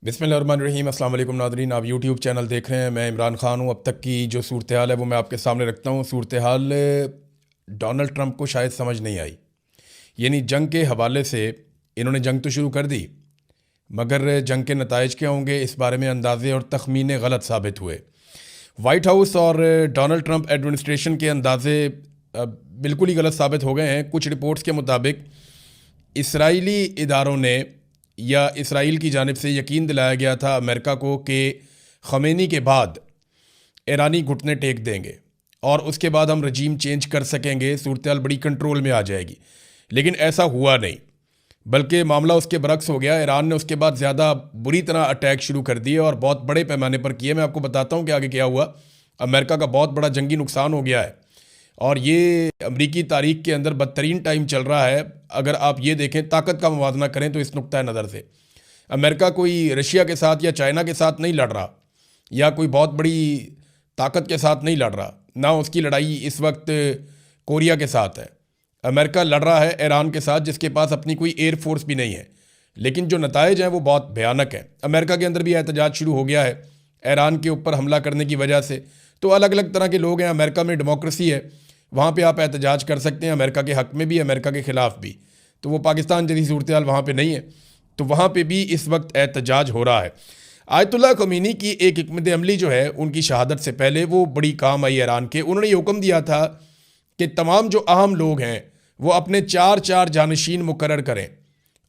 बिस्मिल्लाहिर्रहमानिर्रहीम। अस्सलाम वालेकुम नाज़रीन, आप यूट्यूब चैनल देख रहे हैं। मैं इमरान ख़ान हूँ। अब तक की जो सूरत हाल है वो मैं आपके सामने रखता हूँ। सूरत हाल डोनाल्ड ट्रंप को शायद समझ नहीं आई, यानी जंग के हवाले से इन्होंने जंग तो शुरू कर दी, मगर जंग के नताइज क्या होंगे इस बारे में अंदाजे और तखमीने गलत साबित हुए। वाइट हाउस और डोनाल्ड ट्रंप एडमिनिस्ट्रेशन के अंदाजे बिल्कुल ही गलत साबित हो गए हैं। कुछ रिपोर्ट्स के मुताबिक इसराइली इदारों ने या इसराइल की जानिब से यकीन दिलाया गया था अमेरिका को कि ख़मेनी के बाद ईरानी घुटने टेक देंगे और उसके बाद हम रजीम चेंज कर सकेंगे, सूरत हाल बड़ी कंट्रोल में आ जाएगी। लेकिन ऐसा हुआ नहीं, बल्कि मामला उसके बरक्स हो गया। ईरान ने उसके बाद ज़्यादा बुरी तरह अटैक शुरू कर दिए और बहुत बड़े पैमाने पर किए। मैं आपको बताता हूँ कि आगे क्या हुआ। अमेरिका का बहुत बड़ा जंगी नुकसान हो गया है और ये अमरीकी तारीख के अंदर बदतरीन टाइम चल रहा है। अगर आप ये देखें, ताकत का मुवाजना करें तो इस नुक्ता नज़र से अमेरिका कोई रशिया के साथ या चाइना के साथ नहीं लड़ रहा या कोई बहुत बड़ी ताकत के साथ नहीं लड़ रहा, ना उसकी लड़ाई इस वक्त कोरिया के साथ है। अमेरिका लड़ रहा है ईरान के साथ, जिसके पास अपनी कोई एयर फोर्स भी नहीं है। लेकिन जो नताइज हैं वो बहुत भयानक है। अमेरिका के अंदर भी एहतजाज शुरू हो गया है ईरान के ऊपर हमला करने की वजह से। तो अलग अलग तरह के लोग हैं। अमेरिका में डेमोक्रेसी है, वहाँ पे आप एहतजाज कर सकते हैं, अमेरिका के हक़ में भी, अमेरिका के ख़िलाफ़ भी। तो वो पाकिस्तान जैसी सूरत हाल वहाँ पे नहीं है, तो वहाँ पे भी इस वक्त एहतजाज हो रहा है। आयतुल्लाह ख़मीनी की एक हिकमत अमली जो है उनकी शहादत से पहले वो बड़ी काम आई ईरान के। उन्होंने ये हुक्म दिया था कि तमाम जो अहम लोग हैं वो अपने 4 जानशीन मुकर्रर करें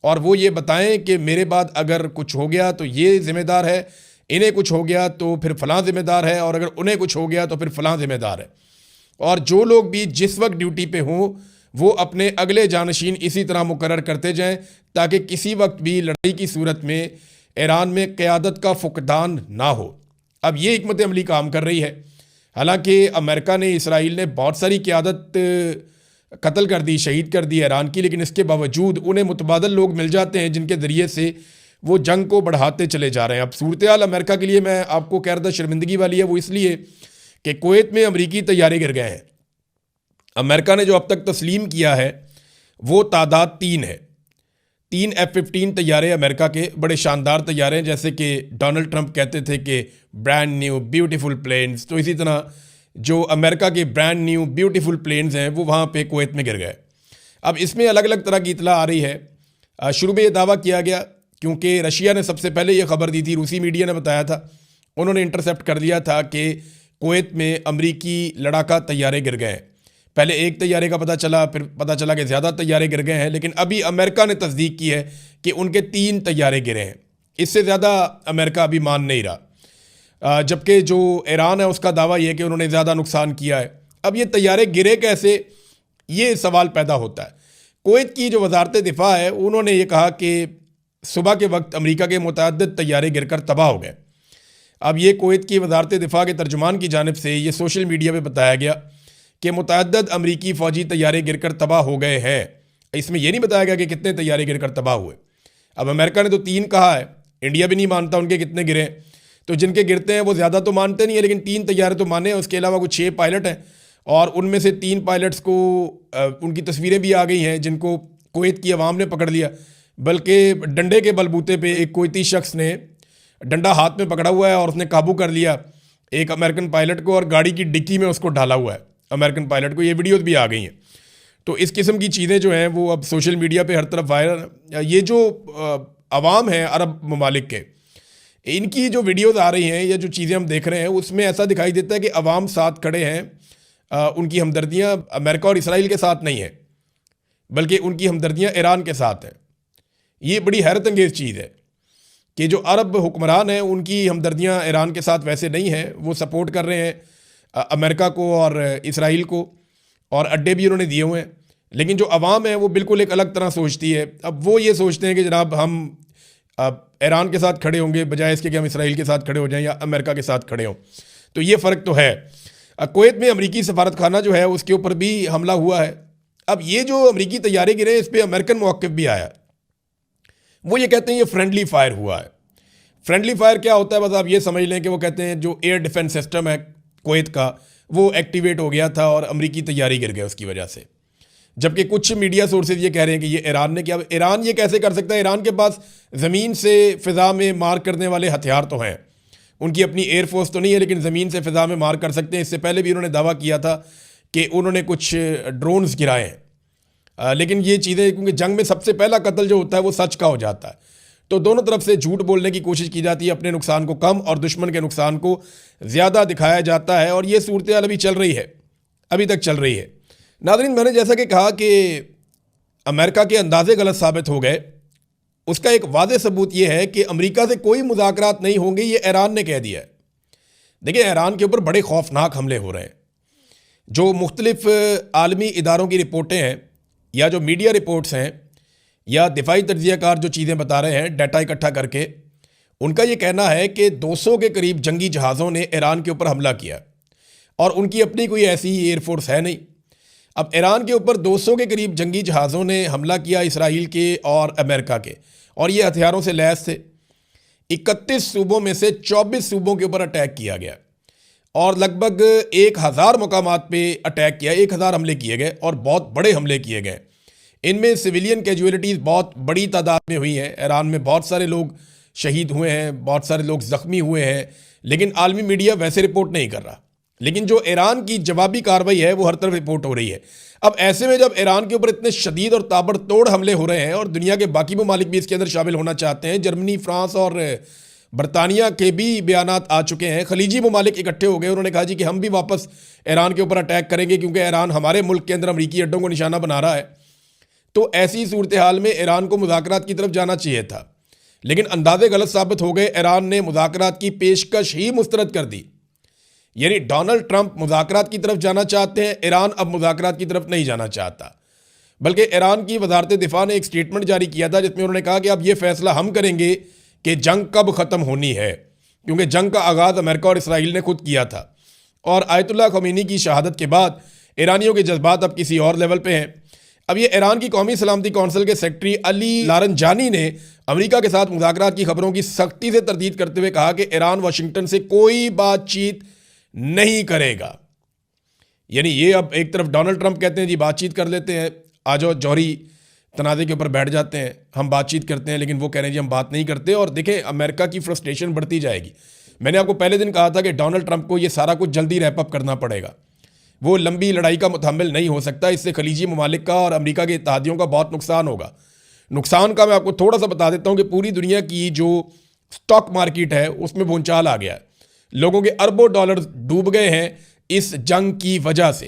और वो ये बताएं कि मेरे बाद अगर कुछ हो गया तो ये ज़िम्मेदार है, इन्हें कुछ हो गया तो फिर फ़लाँ ज़िम्मेदार है, और अगर उन्हें कुछ हो गया तो फिर फ़लाँ ज़िम्मेदार है। और जो लोग भी जिस वक्त ड्यूटी पे हों वो अपने अगले जानशीन इसी तरह मुकर्रर करते जाएं, ताकि किसी वक्त भी लड़ाई की सूरत में ईरान में क़यादत का फुकदान ना हो। अब ये हिकमत अमली काम कर रही है। हालांकि अमेरिका ने, इसराइल ने बहुत सारी क़यादत कत्ल कर दी, शहीद कर दी ईरान की, लेकिन इसके बावजूद उन्हें मुतबादल लोग मिल जाते हैं जिनके ज़रिए से वो जंग को बढ़ाते चले जा रहे हैं। अब सूरत हाल अमेरिका के लिए मैं आपको कह रहा था शर्मिंदगी वाली है, वो इसलिए कि कुवैत में अमरीकी तैयारे गिर गए हैं। अमेरिका ने जो अब तक तस्लीम किया है वो तादाद 3 है। 3 F-15 तैयारे अमेरिका के, बड़े शानदार तैयारे हैं, जैसे कि डोनाल्ड ट्रंप कहते थे कि ब्रांड न्यू ब्यूटीफुल प्लेन्स। तो इसी तरह जो अमेरिका के ब्रांड न्यू ब्यूटीफुल प्लेन्स हैं वो वहाँ पे कुवैत में गिर गए। अब इसमें अलग अलग तरह की इतला आ रही है। शुरू में ये दावा किया गया, क्योंकि रशिया ने सबसे पहले ये खबर दी थी, रूसी मीडिया ने बताया था, उन्होंने इंटरसेप्ट कर लिया था कि कुवैत में अमरीकी लड़ाका तैयारे गिर गए हैं। पहले एक तैयारे का पता चला, फिर पता चला कि ज़्यादा तैयारे गिर गए हैं, लेकिन अभी अमेरिका ने तस्दीक की है कि उनके 3 तैयारे गिरे हैं। इससे ज़्यादा अमेरिका अभी मान नहीं रहा। जबकि जो ईरान है उसका दावा यह है कि उन्होंने ज़्यादा नुकसान किया है। अब ये तैयारे गिरे कैसे, ये सवाल पैदा होता है। कुवैत की जो वजारत दिफा है उन्होंने ये कहा कि सुबह के वक्त अमरीका के मुतअद्दिद तैयारे गिरकर तबाह हो गए। अब ये कुवैत की वजारत दिफा के तर्जुमान की जानिब से ये सोशल मीडिया पे बताया गया कि मुतअद्दिद अमरीकी फ़ौजी तैयारे गिरकर तबाह हो गए हैं। इसमें यह नहीं बताया गया कि कितने तैयारे गिरकर तबाह हुए। अब अमेरिका ने तो 3 कहा है, इंडिया भी नहीं मानता उनके कितने गिरे। तो जिनके गिरते हैं वो ज़्यादा तो मानते नहीं है, लेकिन 3 तैयारे तो माने। उसके अलावा कुछ 6 पायलट हैं और उनमें से 3 पायलट्स को उनकी तस्वीरें भी आ गई हैं जिनको कुवैत की अवाम ने पकड़ लिया। बल्कि डंडे के बलबूते पे एक कुवैती शख्स ने डंडा हाथ में पकड़ा हुआ है और उसने काबू कर लिया एक अमेरिकन पायलट को और गाड़ी की डिक्की में उसको डाला हुआ है अमेरिकन पायलट को। ये वीडियोज़ भी आ गई हैं। तो इस किस्म की चीज़ें जो हैं वो अब सोशल मीडिया पे हर तरफ वायरल। ये जो अवाम है अरब ममालिक के, इनकी जो वीडियोज़ आ रही हैं या जो चीज़ें हम देख रहे हैं उसमें ऐसा दिखाई देता है कि अवाम साथ खड़े हैं। उनकी हमदर्दियाँ अमेरिका और इसराइल के साथ नहीं है, बल्कि उनकी हमदर्दियाँ ईरान के साथ हैं। ये बड़ी हैरत अंगेज़ चीज़ है कि जो अरब हुक्मरान हैं उनकी हमदर्दियाँ ईरान के साथ वैसे नहीं हैं। वो सपोर्ट कर रहे हैं अमेरिका को और इसराइल को, और अड्डे भी उन्होंने दिए हुए हैं। लेकिन जो अवाम है वो बिल्कुल एक अलग तरह सोचती है। अब वो ये सोचते हैं कि जनाब हम ईरान के साथ खड़े होंगे बजाय इसके कि हम इसराइल के साथ खड़े हो जाएं या अमेरिका के साथ खड़े हों। तो ये फ़र्क तो है। कुवैत में अमरीकी सफारत खाना जो है उसके ऊपर भी हमला हुआ है। अब ये जो अमरीकी तैयारे गिरे इस पर अमेरिकन मौक़िफ़ भी आया। वो ये कहते हैं ये फ्रेंडली फायर हुआ है। फ्रेंडली फायर क्या होता है, बस आप ये समझ लें कि वो कहते हैं जो एयर डिफेंस सिस्टम है कुवैत का वो एक्टिवेट हो गया था और अमरीकी तैयारी गिर गए उसकी वजह से। जबकि कुछ मीडिया सोर्सेज ये कह रहे हैं कि ये ईरान ने किया। ईरान ये कैसे कर सकता है? ईरान के पास ज़मीन से फ़िज़ा में मार करने वाले हथियार तो हैं, उनकी अपनी एयरफोर्स तो नहीं है, लेकिन ज़मीन से फ़िज़ा में मार कर सकते हैं। इससे पहले भी उन्होंने दावा किया था कि उन्होंने कुछ ड्रोन्स गिराए हैं। लेकिन ये चीज़ें, क्योंकि जंग में सबसे पहला कत्ल जो होता है वो सच का हो जाता है, तो दोनों तरफ से झूठ बोलने की कोशिश की जाती है, अपने नुकसान को कम और दुश्मन के नुकसान को ज़्यादा दिखाया जाता है। और ये सूरत हाल अभी चल रही है, अभी तक चल रही है। नाज़रीन, मैंने जैसा कि कहा कि अमेरिका के अंदाजे गलत साबित हो गए, उसका एक वाज़ेह सबूत यह है कि अमेरिका से कोई मुज़ाकरात नहीं होंगे, ये ईरान ने कह दिया है। देखिए, ईरान के ऊपर बड़े खौफनाक हमले हो रहे हैं। जो मुख्तलिफ आलमी इदारों की रिपोर्टें हैं या जो मीडिया रिपोर्ट्स हैं या दिफाई तज्ज़ियाकार जो चीज़ें बता रहे हैं डाटा इकट्ठा करके, उनका ये कहना है कि 200 के करीब जंगी जहाज़ों ने ईरान के ऊपर हमला किया और उनकी अपनी कोई ऐसी एयरफोर्स है नहीं। अब ईरान के ऊपर 200 के करीब जंगी जहाज़ों ने हमला किया, इसराइल के और अमेरिका के, और ये हथियारों से लैस थे। 31 सूबों में से 24 सूबों के ऊपर अटैक किया गया और लगभग 1000 मकामात पे अटैक किया, 1000 हमले किए गए और बहुत बड़े हमले किए गए। इनमें सिविलियन कैजुअलिटीज़ बहुत बड़ी तादाद में हुई हैं। ईरान में बहुत सारे लोग शहीद हुए हैं, बहुत सारे लोग ज़ख्मी हुए हैं, लेकिन आलमी मीडिया वैसे रिपोर्ट नहीं कर रहा। लेकिन जो ईरान की जवाबी कार्रवाई है वो हर तरफ रिपोर्ट हो रही है। अब ऐसे में जब ईरान के ऊपर इतने शदीद और ताबड़तोड़ हमले हो रहे हैं और दुनिया के बाकी ममालिक भी इसके अंदर शामिल होना चाहते हैं, जर्मनी, फ्रांस और बरतानिया के भी बयानात आ चुके हैं, खलीजी ममालिक इकट्ठे हो गए, उन्होंने कहा जी कि हम भी वापस ईरान के ऊपर अटैक करेंगे क्योंकि ईरान हमारे मुल्क के अंदर अमरीकी अड्डों को निशाना बना रहा है। तो ऐसी सूरत हाल में ईरान को मुज़ाकरात की तरफ जाना चाहिए था, लेकिन अंदाजे गलत साबित हो गए। ईरान ने मुज़ाकरात की पेशकश ही मुस्तरद कर दी। यानी डोनाल्ड ट्रंप मुज़ाकरात की तरफ जाना चाहते हैं, ईरान अब मुज़ाकरात की तरफ नहीं जाना चाहता। बल्कि ईरान की वजारत दिफा ने एक स्टेटमेंट जारी किया था जिसमें उन्होंने कहा कि अब ये फैसला हम करेंगे कि जंग कब ख़त्म होनी है, क्योंकि जंग का आगाज़ अमेरिका और इसराइल ने खुद किया था। और आयतुल्लाह ख़मीनी की शहादत के बाद ईरानियों के जज्बात अब किसी और लेवल पे हैं। अब ये ईरान की कौमी सलामती कौंसिल के सेक्रेटरी अली लारंजानी ने अमेरिका के साथ मुज़ाकरात की खबरों की सख्ती से तरदीद करते हुए कहा कि ईरान वाशिंगटन से कोई बातचीत नहीं करेगा। यानी ये अब एक तरफ डोनाल्ड ट्रंप कहते हैं जी बातचीत कर लेते हैं, आ जाओ जौहरी तनाज़े के ऊपर बैठ जाते हैं, हम बातचीत करते हैं, लेकिन वो कह रहे हैं जी हम बात नहीं करते। और देखें, अमेरिका की फ्रस्ट्रेशन बढ़ती जाएगी। मैंने आपको पहले दिन कहा था कि डोनाल्ड ट्रंप को ये सारा कुछ जल्दी रैप अप करना पड़ेगा, वो लंबी लड़ाई का मुतहम्मिल नहीं हो सकता। इससे खलीजी ममालिक का और अमेरिका के इत्तेहादियों का बहुत नुकसान होगा। नुकसान का मैं आपको थोड़ा सा बता देता हूँ कि पूरी दुनिया की जो स्टॉक मार्केट है उसमें भूचाल आ गया है। लोगों के अरबों डॉलर डूब गए हैं इस जंग की वजह से।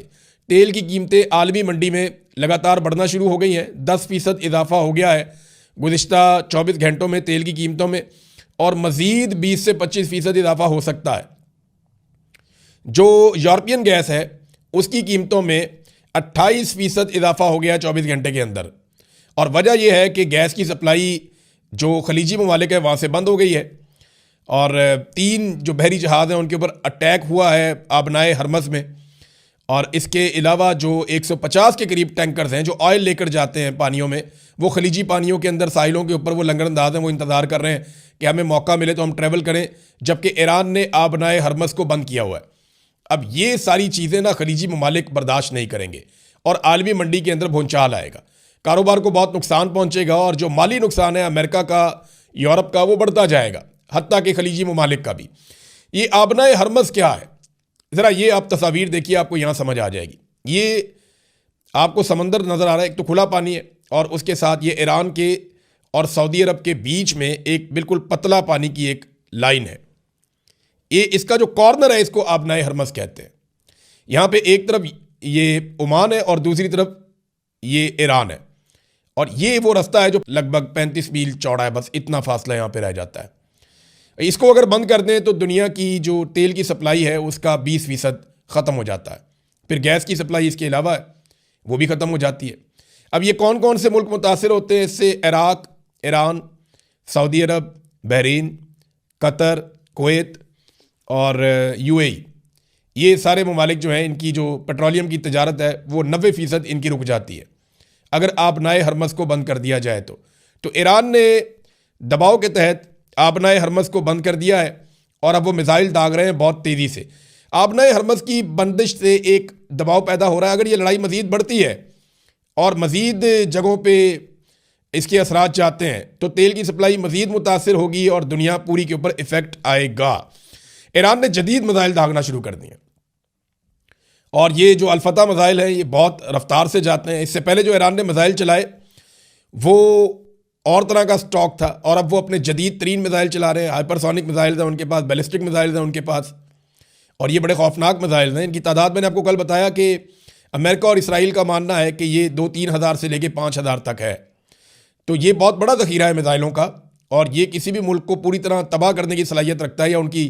तेल की कीमतें आलमी मंडी में लगातार बढ़ना शुरू हो गई हैं, 10% इजाफा हो गया है गुज़िश्ता 24 घंटों में तेल की कीमतों में, और मज़ीद 20 से 25% इजाफा हो सकता है। जो यूरोपियन गैस है उसकी कीमतों में 28% इजाफा हो गया 24 घंटे के अंदर। और वजह यह है कि गैस की सप्लाई जो खलीजी ममालिक है वहाँ से बंद हो गई है, और 3 जो बहरी जहाज़ हैं उनके ऊपर अटैक हुआ है आबनाए हरमज़ में। और इसके अलावा जो 150 के करीब टैंकर्स हैं जो ऑयल लेकर जाते हैं पानियों में, वो खलीजी पानियों के अंदर साहिलों के ऊपर वो लंगरअंदाज हैं, वो इंतज़ार कर रहे हैं कि हमें मौका मिले तो हम ट्रैवल करें, जबकि ईरान ने आबनाए हरमज़ को बंद किया हुआ है। अब ये सारी चीज़ें ना खलीजी ममालिक बर्दाश्त नहीं करेंगे और आलमी मंडी के अंदर भूचाल आएगा, कारोबार को बहुत नुकसान पहुँचेगा, और जो माली नुकसान है अमेरिका का, यूरोप का, वो बढ़ता जाएगा, हत्ता के खलीजी ममालिक का भी। ये आबनाए हरमज़ क्या है, ज़रा ये आप तस्वीर देखिए, आपको यहाँ समझ आ जाएगी। ये आपको समंदर नज़र आ रहा है, एक तो खुला पानी है और उसके साथ ये ईरान के और सऊदी अरब के बीच में एक बिल्कुल पतला पानी की एक लाइन है। ये इसका जो कॉर्नर है इसको आबनाए हरमज़ कहते हैं। यहाँ पे एक तरफ ये ओमान है और दूसरी तरफ ये ईरान है, और ये वो रास्ता है जो लगभग 35 मील चौड़ा है, बस इतना फासला यहाँ पे रह जाता है। इसको अगर बंद कर दें तो दुनिया की जो तेल की सप्लाई है उसका 20% ख़त्म हो जाता है। फिर गैस की सप्लाई इसके अलावा है वो भी ख़त्म हो जाती है। अब ये कौन कौन से मुल्क मुतासिर होते हैं इससे? इराक़, ईरान, सऊदी अरब, बहरीन, कतर, कुवैत और UAE। ये सारे ममालिक जो हैं इनकी जो पेट्रोलियम की तजारत है वो 90% इनकी रुक जाती है अगर आबनाए हरमज़ को बंद कर दिया जाए तो ईरान ने दबाव के तहत आबनाए हरमज़ को बंद कर दिया है और अब वो मिसाइल दाग रहे हैं बहुत तेज़ी से। आबनाए हरमज़ की बंदिश से एक दबाव पैदा हो रहा है। अगर ये लड़ाई मज़ीद बढ़ती है, और मज़ीद जगहों पे इसके असरात चाहते हैं तो तेल की सप्लाई मज़ीद मुतासर होगी और दुनिया पूरी के ऊपर इफ़ेक्ट आएगा। ईरान ने जदीद मिसाइल दागना शुरू कर दिए और ये जो अल-फतह मिसाइल है ये बहुत रफ्तार से जाते हैं। इससे पहले जो ईरान ने मिसाइल चलाए वो और तरह का स्टॉक था और अब वो अपने जदीद तरीन मिसाइल चला रहे हैं। हाइपरसोनिक मिसाइल हैं उनके पास, बैलिस्टिक मिसाइल हैं उनके पास, और ये बड़े खौफनाक मिसाइल हैं। इनकी तादाद मैंने आपको कल बताया कि अमेरिका और इसराइल का मानना है कि ये 2-3 हज़ार से लेके 5 हज़ार तक है। तो ये बहुत बड़ा ज़ख़ीरा है मिसाइलों का और ये किसी भी मुल्क को पूरी तरह तबाह करने की सलाहियत रखता है, या उनकी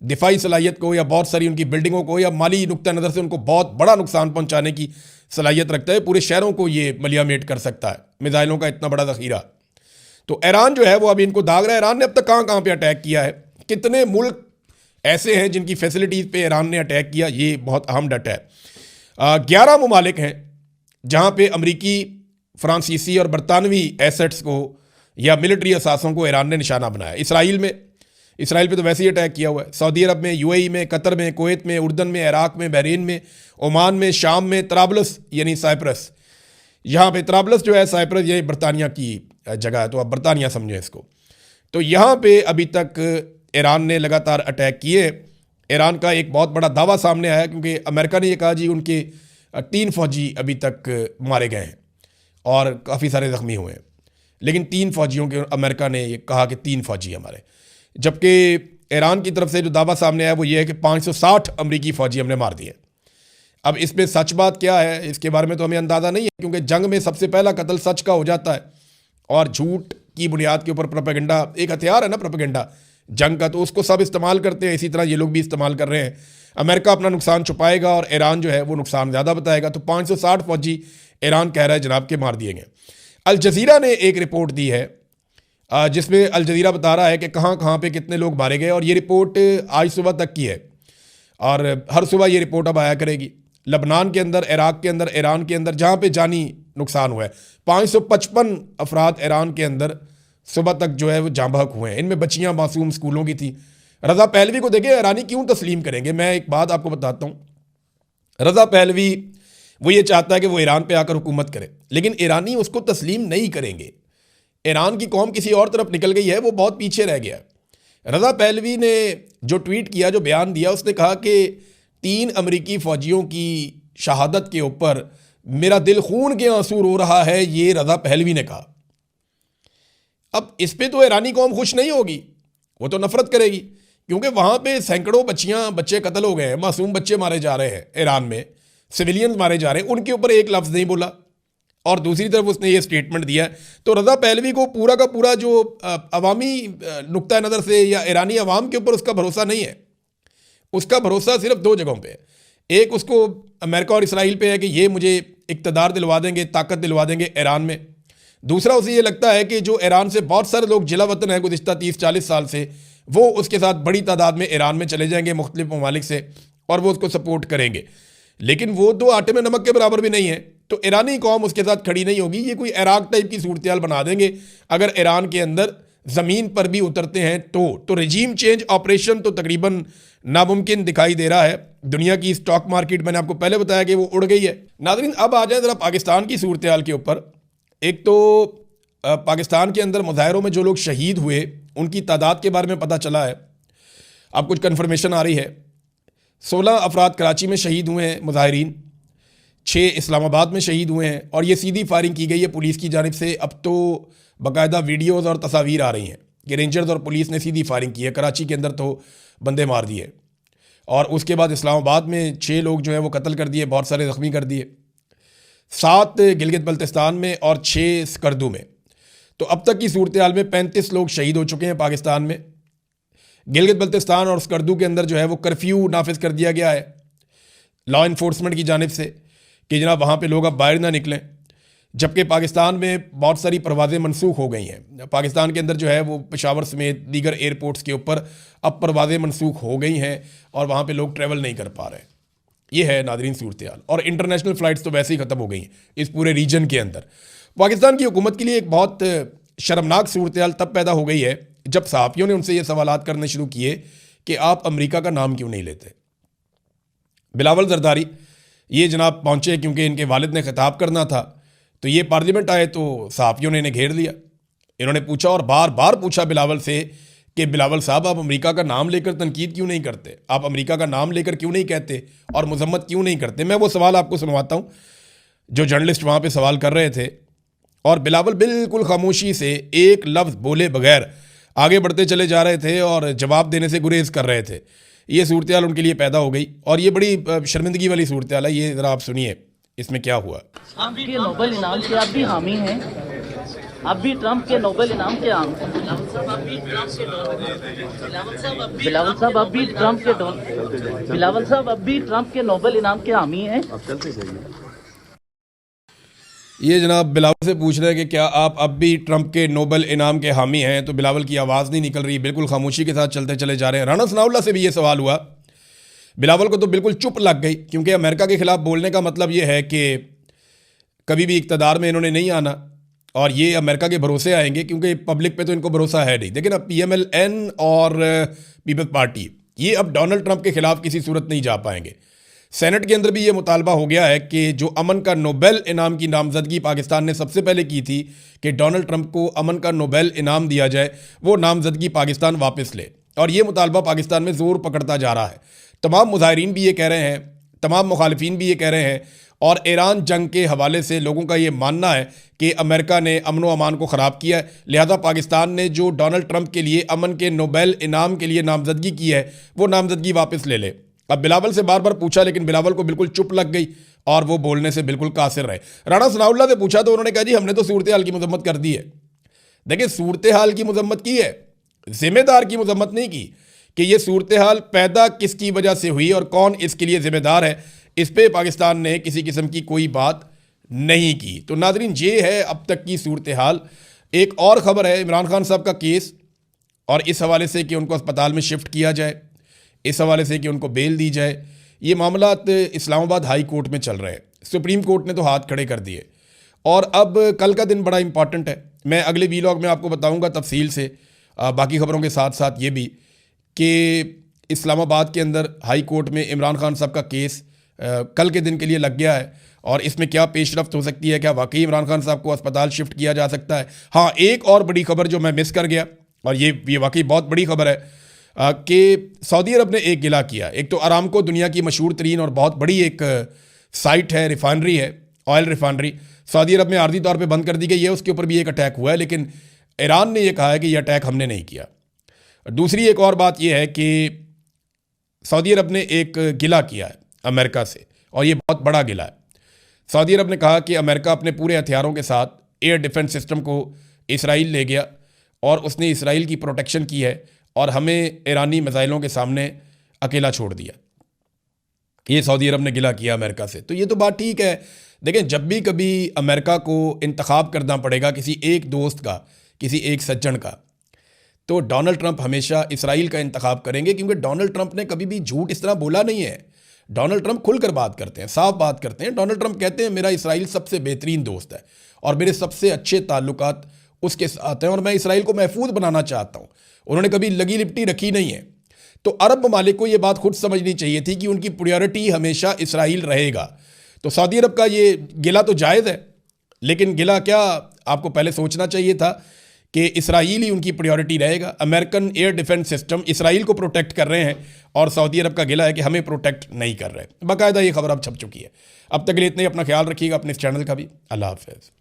दिफाई सलाहियत को, या बहुत सारी उनकी बिल्डिंगों को, या माली नुक्ता नज़र से उनको बहुत बड़ा नुकसान पहुँचाने की सलाहियत रखता है। पूरे शहरों को ये मलियामेट कर सकता है, मिसाइलों का इतना बड़ा ज़ख़ीरा। तो ईरान जो है वो अभी इनको दाग रहा है। ईरान ने अब तक कहाँ कहाँ पे अटैक किया है, कितने मुल्क ऐसे हैं जिनकी फैसिलिटीज़ पे ईरान ने अटैक किया, ये बहुत अहम डाटा है। 11 ममालिक हैं जहाँ पे अमरीकी, फ्रांसीसी और बरतानवी एसेट्स को या मिलिट्री असासों को ईरान ने निशाना बनाया। इसराइल पे तो वैसे ही अटैक किया हुआ है। सऊदी अरब में, यूएई में, कतर में, कुवैत में, उर्दन में, इराक में, बहरीन में, ओमान में, शाम में, तराबलस यानी साइप्रस, यहाँ पे तराबलस जो है साइप्रस ये बरतानिया की जगह है, तो आप बरतानिया समझें इसको। तो यहाँ पे अभी तक ईरान ने लगातार अटैक किए। ईरान का एक बहुत बड़ा दावा सामने आया क्योंकि अमेरिका ने ये कहा जी उनके 3 फ़ौजी अभी तक मारे गए हैं और काफ़ी सारे ज़ख्मी हुए हैं, लेकिन 3 फ़ौजियों के अमेरिका ने ये कहा कि 3 फ़ौजी हमारे, जबकि ईरान की तरफ से जो दावा सामने आया वो ये है कि 560 अमरीकी फ़ौजी हमने मार दिए। अब इसमें सच बात क्या है इसके बारे में तो हमें अंदाज़ा नहीं है, क्योंकि जंग में सबसे पहला कत्ल सच का हो जाता है और झूठ की बुनियाद के ऊपर प्रोपेगेंडा एक हथियार है ना, प्रोपेगेंडा जंग का, तो उसको सब इस्तेमाल करते हैं। इसी तरह ये लोग भी इस्तेमाल कर रहे हैं। अमेरिका अपना नुकसान छुपाएगा और ईरान जो है वो नुकसान ज़्यादा बताएगा। तो 560 फ़ौजी ईरान कह रहा है जनाब के मार दिए गए। अल जज़ीरा ने एक रिपोर्ट दी है जिसमें अल जज़ीरा बता रहा है कि कहाँ कहाँ पे कितने लोग मारे गए, और ये रिपोर्ट आज सुबह तक की है और हर सुबह ये रिपोर्ट अब आया करेगी। लबनान के अंदर, इराक के अंदर, ईरान के अंदर जहाँ पे जानी नुकसान हुआ है, 555 अफराद ईरान के अंदर सुबह तक जो है वो जाँ बहक हुए हैं। इनमें बच्चियाँ मासूम स्कूलों की थी। रज़ा पहलवी को देखें, ईरानी क्यों तस्लीम करेंगे। मैं एक बात आपको बताता हूँ, रज़ा पहलवी वो ये चाहता है कि वो ईरान पे आकर हुकूमत करे, लेकिन ईरानी उसको तस्लीम नहीं करेंगे। ईरान की कौम किसी और तरफ निकल गई है, वो बहुत पीछे रह गया। रज़ा पहलवी ने जो ट्वीट किया, जो बयान दिया, उसने कहा कि 3 अमरीकी फ़ौजियों की शहादत के ऊपर मेरा दिल खून के आंसू रो रहा है, ये रज़ा पहलवी ने कहा। अब इस पे तो ईरानी कौम खुश नहीं होगी, वो तो नफरत करेगी, क्योंकि वहाँ पे सैकड़ों बच्चे कत्ल हो गए हैं, मासूम बच्चे मारे जा रहे हैं ईरान में, सिविलियंस मारे जा रहे हैं, उनके ऊपर एक लफ्ज़ नहीं बोला। और दूसरी तरफ उसने ये स्टेटमेंट दिया है। तो रज़ा पहलवी को पूरा का पूरा जो अवामी नुक्ता नज़र से या ईरानी अवाम के ऊपर उसका भरोसा नहीं है। उसका भरोसा सिर्फ 2 जगहों पे है। एक उसको अमेरिका और इसराइल पे है कि ये मुझे इक़्तिदार दिलवा देंगे, ताकत दिलवा देंगे ईरान में। दूसरा उसे ये लगता है कि जो ईरान से बहुत सारे लोग जिला वतन हैं गुज़िश्ता 30-40 साल से, वो उसके साथ बड़ी तादाद में ईरान में चले जाएंगे मुख्तलिफ ममालिक से और वो उसको सपोर्ट करेंगे। लेकिन वो 2 आटे में नमक के बराबर भी नहीं है, तो ईरानी कौम उसके साथ खड़ी नहीं होगी। ये कोई इराक टाइप की सूरत हाल बना देंगे अगर ईरान के अंदर ज़मीन पर भी उतरते हैं तो रजीम चेंज ऑपरेशन तो तकरीबन नामुमकिन दिखाई दे रहा है। दुनिया की स्टॉक मार्केट मैंने आपको पहले बताया कि वो उड़ गई है। नाज़रीन, अब आ जाए ज़रा पाकिस्तान की सूरत हाल के ऊपर। एक तो पाकिस्तान के अंदर मुजाहरों में जो लोग शहीद हुए उनकी तादाद के बारे में पता चला है। अब कुछ कन्फर्मेशन आ रही है। 16 अफराद कराची में शहीद हुए हैं मुजाहिरीन, 6 इस्लामाबाद में शहीद हुए हैं, और ये सीधी फायरिंग की गई है पुलिस की जानिब से। अब तो बाकायदा वीडियोज़ और तस्वीर आ रही हैं कि रेंजर्स और पुलिस ने सीधी फायरिंग की है। कराची के अंदर तो बंदे मार दिए, और उसके बाद इस्लामाबाद में 6 लोग जो है वो कत्ल कर दिए, बहुत सारे ज़ख्मी कर दिए, 7 गिलगित बल्तिस्तान में और 6 स्कर्दू में। तो अब तक की सूरत हाल में 35 लोग शहीद हो चुके हैं पाकिस्तान में। गिलगित बल्तिस्तान और स्कर्दू के अंदर जो है वो कर्फ्यू नाफिज कर दिया गया है लॉ इन्फोर्समेंट की जानिब से कि जनाब वहाँ पे लोग अब बाहर ना निकलें, जबकि पाकिस्तान में बहुत सारी परवाज़ें मनसूख हो गई हैं। पाकिस्तान के अंदर जो है वो पेशावर समेत दीगर एयरपोर्ट्स के ऊपर अब परवाज़ें मनसूख हो गई हैं और वहाँ पे लोग ट्रैवल नहीं कर पा रहे हैं। ये है नादरीन सूरत हाल, और इंटरनेशनल फ़्लाइट्स तो वैसे ही ख़त्म हो गई हैं इस पूरे रीजन के अंदर। पाकिस्तान की हुकूमत के लिए एक बहुत शर्मनाक सूरत हाल तब पैदा हो गई है जब सहाफ़ियों ने उनसे ये सवालात करने शुरू किए कि आप अमेरिका का नाम क्यों नहीं लेते। बिलावल जरदारी ये जनाब पहुँचे क्योंकि इनके वालिद ने खिताब करना था तो ये पार्लियामेंट आए तो सहाफ़ियों ने इन्हें घेर लिया। इन्होंने पूछा और बार बार पूछा बिलावल से कि बिलावल साहब, आप अमेरिका का नाम लेकर तनकीद क्यों नहीं करते, आप अमेरिका का नाम लेकर क्यों नहीं कहते और मजम्मत क्यों नहीं करते। मैं वो सवाल आपको सुनवाता हूँ जो जर्नलिस्ट वहाँ पे सवाल कर रहे थे, और बिलावल बिल्कुल खामोशी से एक लफ्ज़ बोले बगैर आगे बढ़ते चले जा रहे थे और जवाब देने से गुरेज कर रहे थे। ये सूरत हाल उनके लिए पैदा हो गई और ये बड़ी शर्मिंदगी वाली सूरत हाल है। ये ज़रा आप सुनिए इसमें क्या हुआ। आपके नोबेल इनाम के आप भी हामी हैं, आप भी ट्रंप के नोबेल इनाम के हामी हैं। बिलावल साहब अब भी ट्रंप के नोबेल इनाम के हामी हैं। ये जनाब बिलावल से पूछ रहे हैं कि क्या आप अब भी ट्रंप के नोबेल इनाम के हामी हैं, तो बिलावल की आवाज़ नहीं निकल रही, बिल्कुल खामोशी के साथ चलते चले जा रहे हैं। राना सनाउल्लाह से भी ये सवाल हुआ, बिलावल को तो बिल्कुल चुप लग गई, क्योंकि अमेरिका के ख़िलाफ़ बोलने का मतलब ये है कि कभी भी इक़्तिदार में इन्होंने नहीं आना और ये अमेरिका के भरोसे आएंगे, क्योंकि पब्लिक पे तो इनको भरोसा है नहीं। लेकिन अब PMLN और पीपल्स पार्टी ये अब डोनाल्ड ट्रंप के ख़िलाफ़ किसी सूरत नहीं जा पाएंगे। सेनेट के अंदर भी ये मुतालबा हो गया है कि जो अमन का नोबेल इनाम की नामजदगी पाकिस्तान ने सबसे पहले की थी कि डोनाल्ड ट्रंप को अमन का नोबेल इनाम दिया जाए, वो नामजदगी पाकिस्तान वापस ले, और ये मुतालबा पाकिस्तान में ज़ोर पकड़ता जा रहा है। तमाम मुजाहिरीन भी ये कह रहे हैं, तमाम मुखालिफिन भी ये कह रहे हैं, और ईरान जंग के हवाले से लोगों का ये मानना है कि अमेरिका ने अमन व अमान को ख़राब किया है, लिहाजा पाकिस्तान ने जो डोनाल्ड ट्रंप के लिए अमन के नोबेल इनाम के लिए नामजदगी की है वो नामजदगी वापस ले ले। अब बिलावल से बार बार पूछा, लेकिन बिलावल को बिल्कुल चुप लग गई और वो बोलने से बिल्कुल कासिर रहे। राना सनाउल्लाह से पूछा तो उन्होंने कहा जी हमने तो सूरत हाल की मजम्मत कर दी है। देखिए, सूरत हाल की मजम्मत की है, जिम्मेदार की मजम्मत नहीं की कि ये सूरत हाल पैदा किसकी वजह से हुई और कौन इसके लिए जिम्मेदार है, इस पर पाकिस्तान ने किसी किस्म की कोई बात नहीं की। तो नाज़रीन, ये है अब तक की सूरत हाल। एक और ख़बर है इमरान खान साहब का केस, और इस हवाले से कि उनको अस्पताल में शिफ्ट किया जाए, इस हवाले से कि उनको बेल दी जाए। ये मामलात इस्लामाबाद हाई कोर्ट में चल रहे हैं। सुप्रीम कोर्ट ने तो हाथ खड़े कर दिए, और अब कल का दिन बड़ा इंपॉर्टेंट है। मैं अगले वीलॉग में आपको बताऊंगा तफसील से, बाकी खबरों के साथ साथ ये भी कि इस्लामाबाद के अंदर हाई कोर्ट में इमरान खान साहब का केस कल के दिन के लिए लग गया है, और इसमें क्या पेशरफ्त हो सकती है, क्या वाकई इमरान खान साहब को अस्पताल शिफ्ट किया जा सकता है। हाँ, एक और बड़ी खबर जो मैं मिस कर गया, और ये वाकई बहुत बड़ी खबर है कि सऊदी अरब ने एक गिला किया। एक तो अरामको दुनिया की मशहूर तरीन और बहुत बड़ी एक साइट है, रिफाइनरी है, ऑयल रिफाइनरी, सऊदी अरब में आर्जी तौर पे बंद कर दी गई है। उसके ऊपर भी एक अटैक हुआ है, लेकिन ईरान ने यह कहा है कि यह अटैक हमने नहीं किया। दूसरी एक और बात यह है कि सऊदी अरब ने एक गिला किया है अमेरिका से, और ये बहुत बड़ा गिला है। सऊदी अरब ने कहा कि अमेरिका अपने पूरे हथियारों के साथ एयर डिफेंस सिस्टम को इसराइल ले गया और उसने इसराइल की प्रोटेक्शन की है और हमें ईरानी मिसाइलों के सामने अकेला छोड़ दिया। ये सऊदी अरब ने गिला किया अमेरिका से। तो ये तो बात ठीक है। देखें, जब भी कभी अमेरिका को इंतखाब करना पड़ेगा किसी एक दोस्त का, किसी एक सज्जन का, तो डोनाल्ड ट्रंप हमेशा इसराइल का इंतखाब करेंगे, क्योंकि डोनाल्ड ट्रंप ने कभी भी झूठ इस तरह बोला नहीं है। डोनाल्ड ट्रंप खुलकर बात करते हैं, साफ बात करते हैं। डोनाल्ड ट्रंप कहते हैं मेरा इसराइल सबसे बेहतरीन दोस्त है और मेरे सबसे अच्छे ताल्लुकात उसके साथ हैं और मैं इसराइल को महफूज बनाना चाहता हूँ। उन्होंने कभी लगी लिपटी रखी नहीं है। तो अरब ममालिक को ये बात खुद समझनी चाहिए थी कि उनकी प्रायोरिटी हमेशा इसराइल रहेगा। तो सऊदी अरब का ये गिला तो जायज़ है, लेकिन गिला क्या, आपको पहले सोचना चाहिए था कि इसराइल ही उनकी प्रायोरिटी रहेगा। American air defence system Israel को प्रोटेक्ट कर रहे हैं और सऊदी अरब का गिला है कि हमें प्रोटेक्ट नहीं कर रहे। बाकायदा ये खबर अब छप चुकी है। अब तक के लिए इतने ही। अपना ख्याल रखिएगा, अपने इस चैनल का भी। अल्लाह हाफ़िज़।